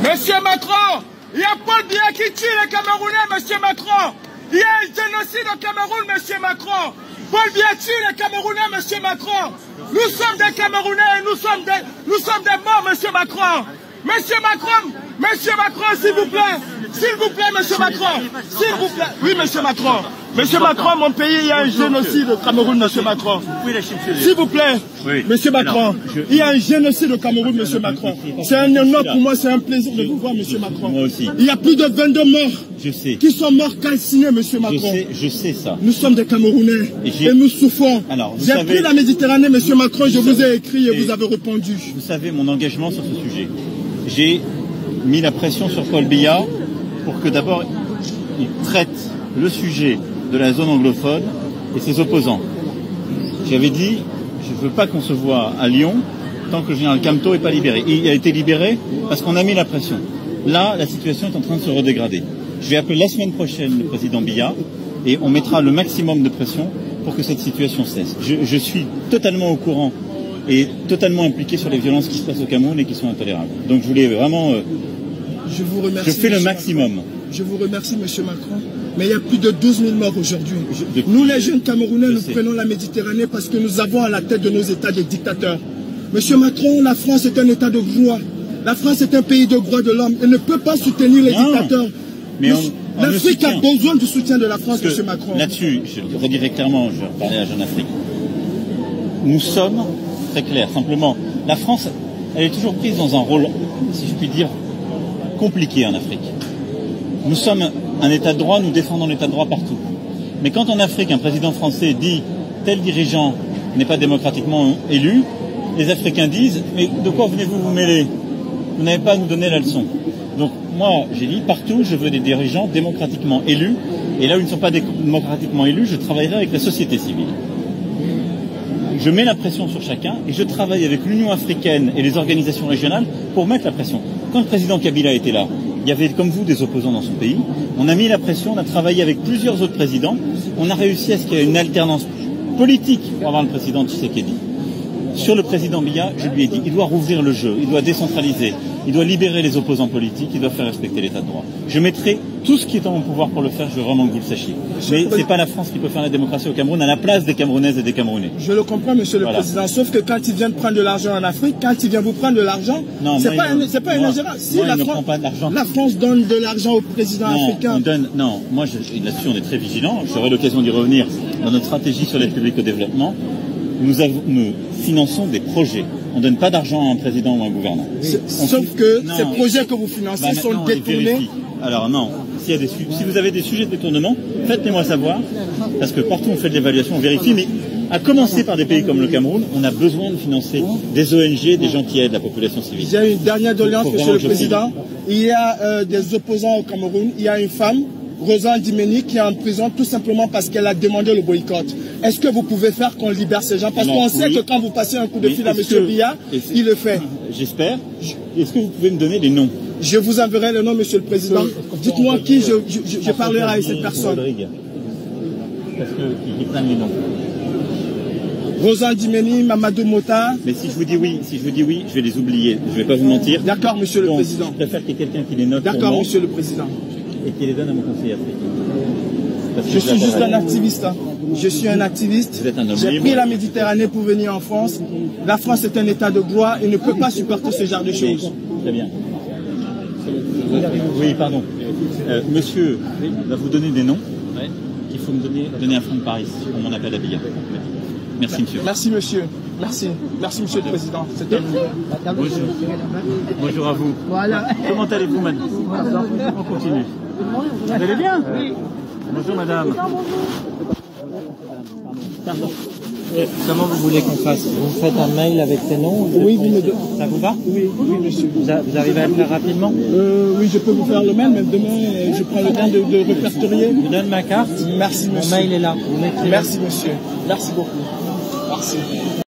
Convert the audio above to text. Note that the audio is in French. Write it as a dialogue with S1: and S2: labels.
S1: Monsieur Macron, il y a Paul Biya qui tue les Camerounais, monsieur Macron. Il y a un génocide au Cameroun, monsieur Macron. Paul Biya tue les Camerounais, monsieur Macron. Nous sommes des Camerounais, nous sommes des morts, monsieur Macron. Monsieur Macron, s'il vous plaît, monsieur Macron, s'il vous plaît. Oui, monsieur Macron. Monsieur Macron, mon pays, il y a un génocide au Cameroun, monsieur Macron. S'il vous plaît, oui. Monsieur Macron, il y a un génocide au Cameroun, monsieur Macron. C'est un honneur pour moi, c'est un plaisir de vous voir, monsieur Macron.
S2: Moi aussi.
S1: Il y a plus de 22 morts qui sont morts calcinés, monsieur Macron.
S2: Je sais ça.
S1: Nous sommes des Camerounais et nous souffrons. J'ai pris la Méditerranée, monsieur Macron, je vous ai écrit et vous avez répondu.
S2: Vous savez mon engagement sur ce sujet. J'ai mis la pression sur Paul Biya pour que d'abord il traite le sujet de la zone anglophone et ses opposants. J'avais dit, je ne veux pas qu'on se voit à Lyon tant que le général Camteau n'est pas libéré. Il a été libéré parce qu'on a mis la pression. Là, la situation est en train de se redégrader. Je vais appeler la semaine prochaine le président Biya et on mettra le maximum de pression pour que cette situation cesse. Je suis totalement au courant et totalement impliqué sur les violences qui se passent au Cameroun et qui sont intolérables. Donc je voulais vraiment...
S1: je vous remercie.
S2: Je fais le maximum.
S1: Macron. Je vous remercie, monsieur Macron. Mais il y a plus de 12 000 morts aujourd'hui. Nous, les jeunes Camerounais, nous prenons la Méditerranée parce que nous avons à la tête de nos États des dictateurs. Monsieur Macron, la France est un État de droit. La France est un pays de droits de l'homme. Elle ne peut pas soutenir les dictateurs. L'Afrique a besoin du soutien de la France, monsieur Macron.
S2: Là-dessus, je le redirai clairement, je parlais à Jeune Afrique. Nous sommes très clairs. Simplement, la France, elle est toujours prise dans un rôle, si je puis dire, compliqué en Afrique. Nous sommes un État de droit, nous défendons l'État de droit partout. Mais quand en Afrique, un président français dit « tel dirigeant n'est pas démocratiquement élu », les Africains disent « mais de quoi venez-vous vous mêler? Vous n'avez pas à nous donner la leçon. » Donc moi, j'ai dit partout, je veux des dirigeants démocratiquement élus. Et là où ils ne sont pas démocratiquement élus, je travaillerai avec la société civile. Je mets la pression sur chacun et je travaille avec l'Union africaine et les organisations régionales pour mettre la pression. Quand le président Kabila était là, il y avait comme vous des opposants dans son pays. On a mis la pression, on a travaillé avec plusieurs autres présidents. On a réussi à ce qu'il y ait une alternance politique pour avoir le président Tshisekedi. Sur le président Biya, je lui ai dit, il doit rouvrir le jeu, il doit décentraliser, il doit libérer les opposants politiques, il doit faire respecter l'état de droit. Je mettrai tout ce qui est en mon pouvoir pour le faire, je veux vraiment que vous le sachiez. Mais ce n'est pas la France qui peut faire la démocratie au Cameroun à la place des Camerounaises et des Camerounais.
S1: Je le comprends, monsieur le président, sauf que quand il vient de prendre de l'argent en Afrique, quand il vient vous prendre de l'argent, c'est pas une ingérence. Si la France donne de l'argent au président africain...
S2: Non, moi là-dessus on est très vigilant, j'aurai l'occasion d'y revenir dans notre stratégie sur l'aide publique au développement. Nous finançons des projets. On ne donne pas d'argent à un président ou à un gouvernant.
S1: Sauf que ces projets que vous financez sont détournés.
S2: Alors non, si vous avez des sujets de détournement, faites-les-moi savoir, parce que partout on fait de l'évaluation, on vérifie, mais à commencer par des pays comme le Cameroun, on a besoin de financer des ONG, des gens qui aident la population civile.
S1: Il y a une dernière doléance, monsieur le président. Il y a des opposants au Cameroun, il y a une femme, Rosa Ndimeni, qui est en prison tout simplement parce qu'elle a demandé le boycott. Est-ce que vous pouvez faire qu'on libère ces gens? Parce qu'on sait que quand vous passez un coup de fil à M. Biya, il le fait.
S2: J'espère. Est-ce que vous pouvez me donner les noms?
S1: Je vous enverrai le nom, monsieur le président. Dites-moi qui je parlerai avec cette personne.
S2: Parce qu'ils prennent les noms.
S1: Rosa Ndimeni, Mamadou Mota.
S2: Mais si je vous dis oui, je vais les oublier. Je ne vais pas vous mentir.
S1: D'accord, monsieur le président.
S2: Je préfère qu'il y ait quelqu'un qui les note.
S1: D'accord, monsieur le président.
S2: Et qui les donne à mon conseiller africain.
S1: Je suis juste un activiste. Je suis un activiste. J'ai pris la Méditerranée pour venir en France. La France est un état de droit et ne peut pas supporter ce genre de choses.
S2: Très bien. Oui, pardon. Monsieur va vous donner des noms qu'il faut me donner à Franck Paris pour mon appel à Biya. Merci, monsieur.
S1: Merci, monsieur. Merci. Merci, monsieur le président. C'était
S2: Bonjour. Bonjour à vous.
S3: Voilà.
S2: Comment allez-vous, madame? On continue. Vous allez bien? Oui. Bonjour, madame. Pardon.
S3: Comment vous voulez qu'on fasse? Vous faites un mail avec ces noms?
S1: Oui,
S3: ça vous va?
S1: Oui, monsieur.
S3: Vous arrivez à le faire rapidement?
S1: Oui, je peux vous faire le mail, mais demain, je prends le temps de répertorier.
S3: Je vous donne ma carte.
S1: Merci, monsieur.
S3: Mon mail est là.
S1: Merci, monsieur. Merci beaucoup. Merci.